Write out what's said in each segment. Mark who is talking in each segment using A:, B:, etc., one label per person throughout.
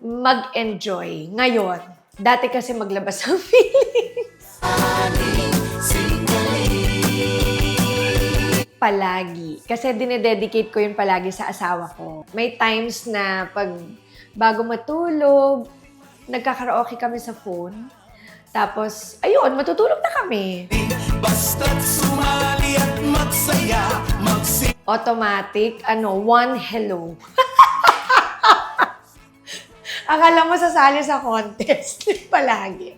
A: mag-enjoy ngayon. Dati kasi maglabas ng feelings. Palagi. Kasi dinededicate ko yun palagi sa asawa ko. May times na bago matulog, nagkakaraoke kami sa phone. Tapos, ayun, matutulog na kami.
B: Basta't sumali at magsaya,
A: Automatic, one hello. Akala mo sasali sa contest. Palagi.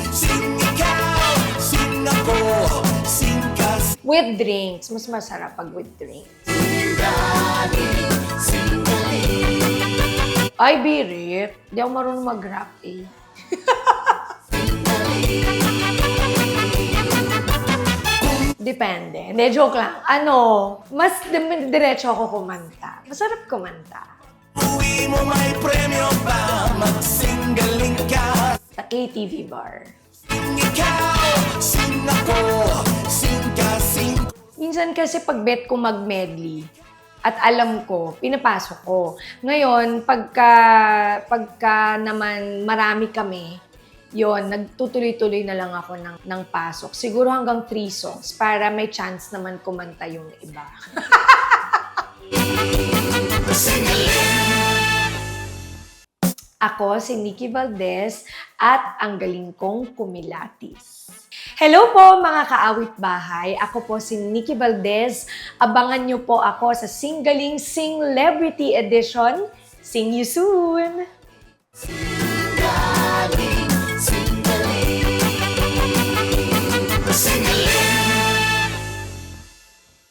B: sing ikaw, sing ako, sing ka,
A: With drinks. Mas masarap pag with drinks.
B: sing
A: Ay, birit. Di ako marunong mag-rap eh. Depende. Hindi, joke lang. Mas diretso ako kumanta. Masarap kumanta.
B: uwi mo may premyo pa, magsinggaling ka.
A: Sa KTV bar.
B: Sing ikaw, sing ako, sing ka, sing
A: Minsan kasi pag bet ko mag-medley at alam ko, pinapasok ko. Ngayon, pagka naman marami kami, yon nagtutuloy-tuloy na lang ako ng pasok. Siguro hanggang 3 songs para may chance naman kumanta yung iba. Ako si Nikki Valdez at ang galing kong kumilatis. Hello po mga kaawit bahay. Ako po si Nikki Valdez. Abangan niyo po ako sa Singgaling Celebrity Edition. See you soon!
B: Singgaling.